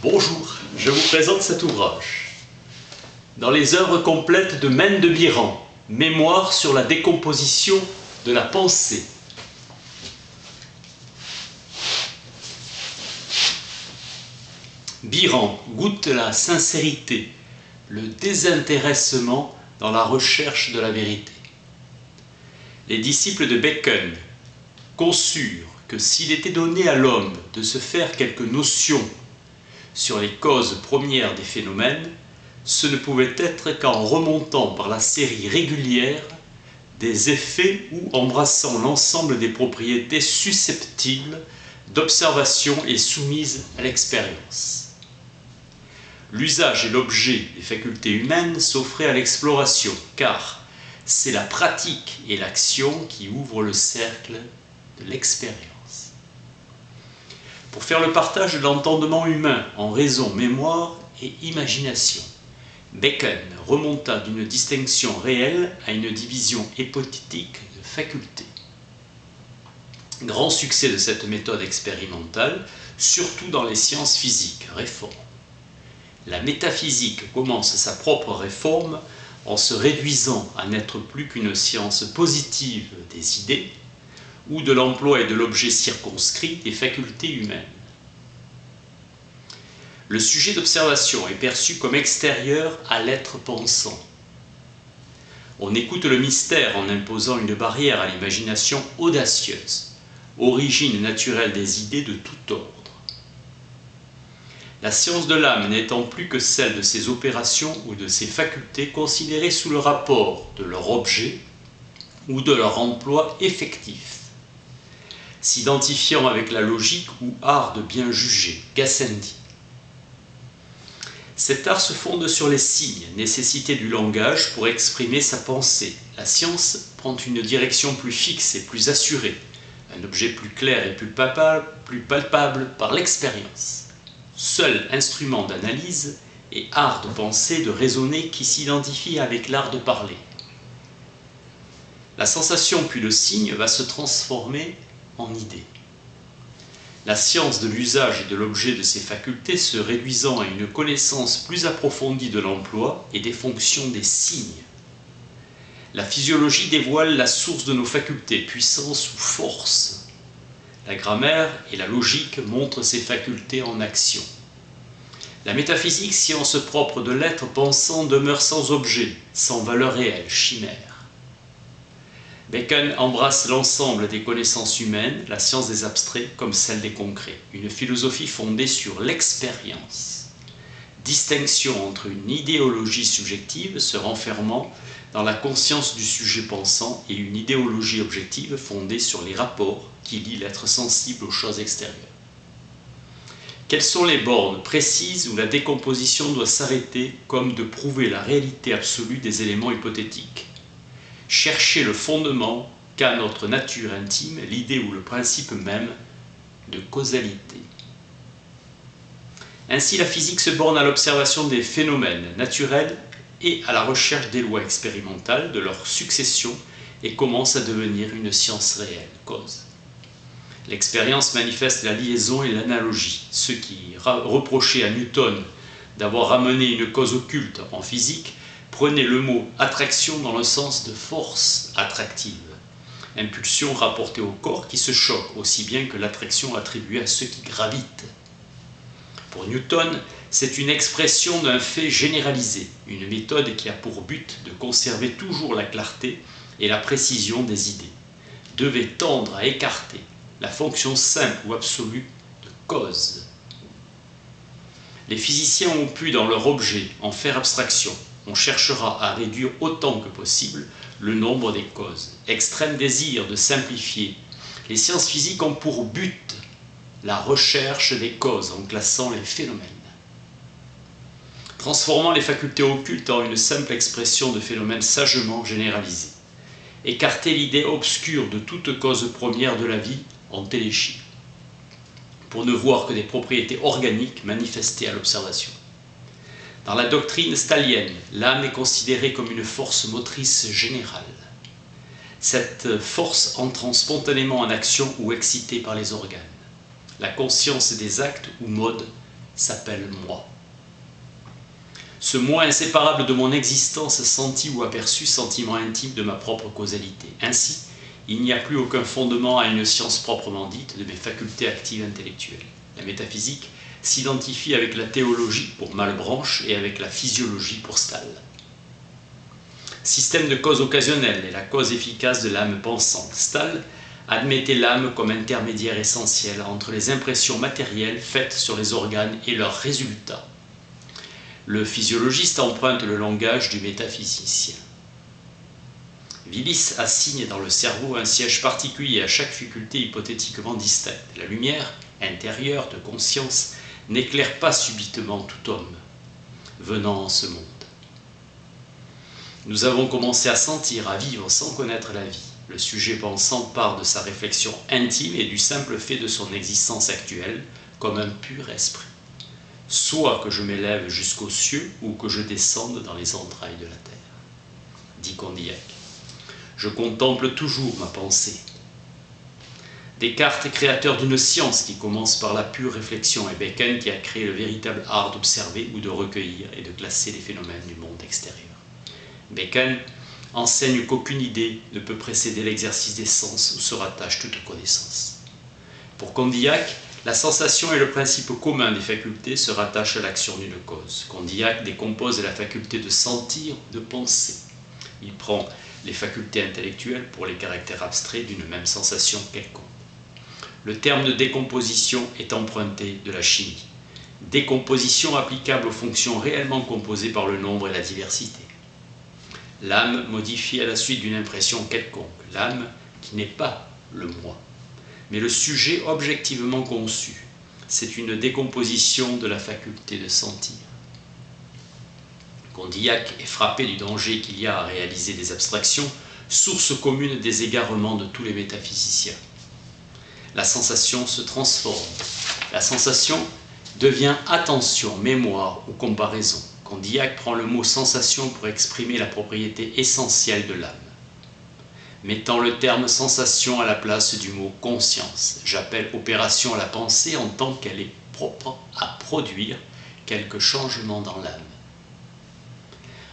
Bonjour, je vous présente cet ouvrage. Dans les œuvres complètes de Maine de Biran, Mémoire sur la décomposition de la pensée. Biran goûte la sincérité, le désintéressement dans la recherche de la vérité. Les disciples de Bacon conçurent que s'il était donné à l'homme de se faire quelques notions sur les causes premières des phénomènes, ce ne pouvait être qu'en remontant par la série régulière des effets ou embrassant l'ensemble des propriétés susceptibles d'observation et soumises à l'expérience. L'usage et l'objet des facultés humaines s'offraient à l'exploration, car c'est la pratique et l'action qui ouvrent le cercle de l'expérience. Pour faire le partage de l'entendement humain en raison, mémoire et imagination, Bacon remonta d'une distinction réelle à une division hypothétique de facultés. Grand succès de cette méthode expérimentale, surtout dans les sciences physiques, réforme. La métaphysique commence sa propre réforme en se réduisant à n'être plus qu'une science positive des idées, ou de l'emploi et de l'objet circonscrit des facultés humaines. Le sujet d'observation est perçu comme extérieur à l'être pensant. On écoute le mystère en imposant une barrière à l'imagination audacieuse, origine naturelle des idées de tout ordre. La science de l'âme n'étant plus que celle de ses opérations ou de ses facultés considérées sous le rapport de leur objet ou de leur emploi effectif, s'identifiant avec la logique ou art de bien juger, Gassendi. Cet art se fonde sur les signes, nécessité du langage pour exprimer sa pensée. La science prend une direction plus fixe et plus assurée, un objet plus clair et plus palpable par l'expérience. Seul instrument d'analyse et art de penser, de raisonner qui s'identifie avec l'art de parler. La sensation puis le signe va se transformer en idée. La science de l'usage et de l'objet de ces facultés se réduisant à une connaissance plus approfondie de l'emploi et des fonctions des signes. La physiologie dévoile la source de nos facultés, puissance ou force. La grammaire et la logique montrent ces facultés en action. La métaphysique, science propre de l'être pensant, demeure sans objet, sans valeur réelle, chimère. Bacon embrasse l'ensemble des connaissances humaines, la science des abstraits comme celle des concrets, une philosophie fondée sur l'expérience. Distinction entre une idéologie subjective se renfermant dans la conscience du sujet pensant et une idéologie objective fondée sur les rapports qui lient l'être sensible aux choses extérieures. Quelles sont les bornes précises où la décomposition doit s'arrêter comme de prouver la réalité absolue des éléments hypothétiques? Chercher le fondement qu'a notre nature intime, l'idée ou le principe même de causalité. Ainsi, la physique se borne à l'observation des phénomènes naturels et à la recherche des lois expérimentales, de leur succession, et commence à devenir une science réelle, cause. L'expérience manifeste la liaison et l'analogie, ce qui reprochait à Newton d'avoir ramené une cause occulte en physique. Prenez le mot attraction dans le sens de force attractive, impulsion rapportée au corps qui se choque aussi bien que l'attraction attribuée à ceux qui gravitent. Pour Newton, c'est une expression d'un fait généralisé, une méthode qui a pour but de conserver toujours la clarté et la précision des idées, devait tendre à écarter la fonction simple ou absolue de cause. Les physiciens ont pu, dans leur objet, en faire abstraction. On cherchera à réduire autant que possible le nombre des causes. Extrême désir de simplifier. Les sciences physiques ont pour but la recherche des causes en classant les phénomènes. Transformant les facultés occultes en une simple expression de phénomènes sagement généralisés. Écarter l'idée obscure de toute cause première de la vie en téléchie, pour ne voir que des propriétés organiques manifestées à l'observation. Dans la doctrine stalienne, l'âme est considérée comme une force motrice générale. Cette force entrant spontanément en action ou excitée par les organes. La conscience des actes ou modes s'appelle moi. Ce moi inséparable de mon existence, senti ou aperçu, sentiment intime de ma propre causalité. Ainsi, il n'y a plus aucun fondement à une science proprement dite de mes facultés actives intellectuelles. La métaphysique s'identifie avec la théologie pour Malebranche et avec la physiologie pour Stahl. Système de cause occasionnelle et la cause efficace de l'âme pensante. Stahl admettait l'âme comme intermédiaire essentiel entre les impressions matérielles faites sur les organes et leurs résultats. Le physiologiste emprunte le langage du métaphysicien. Willis assigne dans le cerveau un siège particulier à chaque faculté hypothétiquement distincte. La lumière intérieure de conscience n'éclaire pas subitement tout homme venant en ce monde. Nous avons commencé à sentir, à vivre sans connaître la vie. Le sujet pensant part de sa réflexion intime et du simple fait de son existence actuelle comme un pur esprit. Soit que je m'élève jusqu'aux cieux ou que je descende dans les entrailles de la terre. Dit Condillac. Je contemple toujours ma pensée. Descartes est créateur d'une science qui commence par la pure réflexion et Bacon qui a créé le véritable art d'observer ou de recueillir et de classer les phénomènes du monde extérieur. Bacon enseigne qu'aucune idée ne peut précéder l'exercice des sens où se rattache toute connaissance. Pour Condillac, la sensation est le principe commun des facultés se rattache à l'action d'une cause. Condillac décompose la faculté de sentir ou de penser. Il prend les facultés intellectuelles pour les caractères abstraits d'une même sensation quelconque. Le terme de décomposition est emprunté de la chimie. Décomposition applicable aux fonctions réellement composées par le nombre et la diversité. L'âme modifiée à la suite d'une impression quelconque. L'âme qui n'est pas le moi, mais le sujet objectivement conçu. C'est une décomposition de la faculté de sentir. Condillac est frappé du danger qu'il y a à réaliser des abstractions, source commune des égarements de tous les métaphysiciens. La sensation se transforme. La sensation devient attention, mémoire ou comparaison. Condillac prend le mot sensation pour exprimer la propriété essentielle de l'âme. Mettant le terme sensation à la place du mot conscience, j'appelle opération à la pensée en tant qu'elle est propre à produire quelque changement dans l'âme.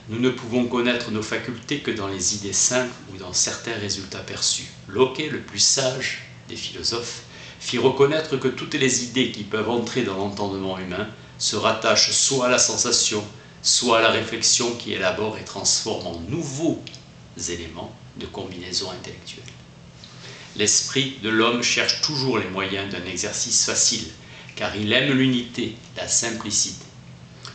Nous ne pouvons connaître nos facultés que dans les idées simples ou dans certains résultats perçus. Locke, le plus sage des philosophes, fit reconnaître que toutes les idées qui peuvent entrer dans l'entendement humain se rattachent soit à la sensation, soit à la réflexion qui élabore et transforme en nouveaux éléments de combinaison intellectuelle. L'esprit de l'homme cherche toujours les moyens d'un exercice facile, car il aime l'unité, la simplicité.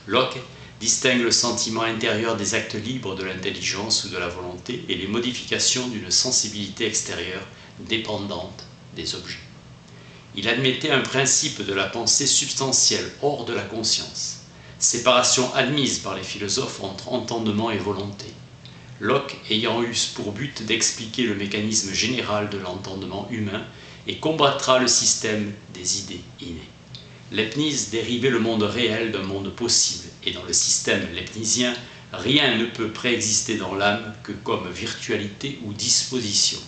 Locke distingue le sentiment intérieur des actes libres de l'intelligence ou de la volonté et les modifications d'une sensibilité extérieure dépendante des objets. Il admettait un principe de la pensée substantielle hors de la conscience, séparation admise par les philosophes entre entendement et volonté. Locke ayant eu pour but d'expliquer le mécanisme général de l'entendement humain et combattra le système des idées innées. Leibniz dérivait le monde réel d'un monde possible, et dans le système leibnizien, rien ne peut préexister dans l'âme que comme virtualité ou disposition.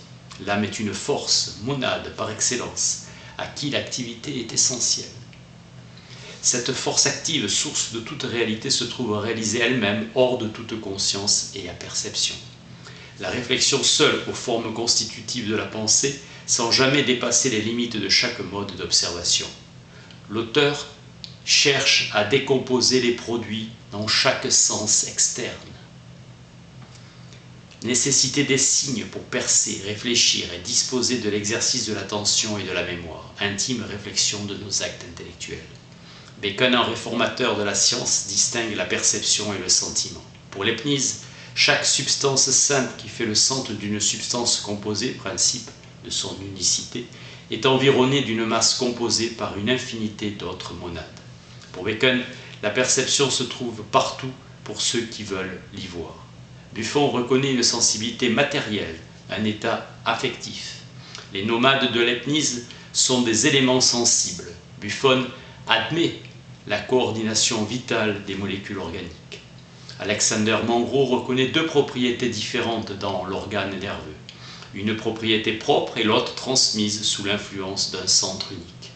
L'âme est une force, monade par excellence, à qui l'activité est essentielle. Cette force active, source de toute réalité, se trouve réalisée elle-même hors de toute conscience et aperception. La réflexion seule aux formes constitutives de la pensée, sans jamais dépasser les limites de chaque mode d'observation. L'auteur cherche à décomposer les produits dans chaque sens externe. Nécessité des signes pour percer, réfléchir et disposer de l'exercice de l'attention et de la mémoire, intime réflexion de nos actes intellectuels. Bacon, un réformateur de la science, distingue la perception et le sentiment. Pour Leibniz, chaque substance simple qui fait le centre d'une substance composée, principe de son unicité, est environnée d'une masse composée par une infinité d'autres monades. Pour Bacon, la perception se trouve partout pour ceux qui veulent l'y voir. Buffon reconnaît une sensibilité matérielle, un état affectif. Les nomades de Leibniz sont des éléments sensibles. Buffon admet la coordination vitale des molécules organiques. Alexander Monro reconnaît deux propriétés différentes dans l'organe nerveux. Une propriété propre et l'autre transmise sous l'influence d'un centre unique.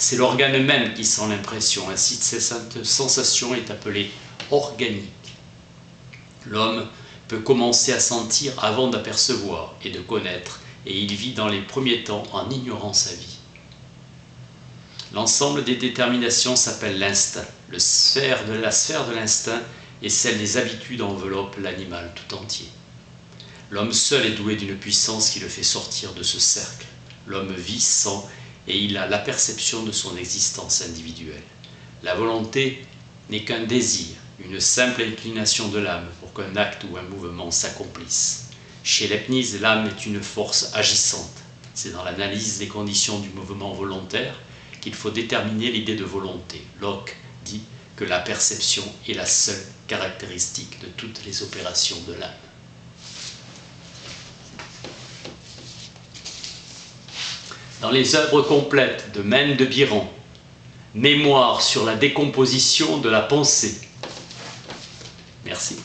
C'est l'organe même qui sent l'impression, ainsi cette sensation est appelée organique. L'homme peut commencer à sentir avant d'apercevoir et de connaître, et il vit dans les premiers temps en ignorant sa vie. L'ensemble des déterminations s'appelle l'instinct. La sphère de l'instinct et celle des habitudes enveloppe l'animal tout entier. L'homme seul est doué d'une puissance qui le fait sortir de ce cercle. L'homme vit, sent, et il a la perception de son existence individuelle. La volonté n'est qu'un désir, une simple inclination de l'âme pour qu'un acte ou un mouvement s'accomplisse. Chez Leibniz, l'âme est une force agissante. C'est dans l'analyse des conditions du mouvement volontaire qu'il faut déterminer l'idée de volonté. Locke dit que la perception est la seule caractéristique de toutes les opérations de l'âme. Dans les œuvres complètes de Maine de Biran, Mémoire sur la décomposition de la pensée. Merci.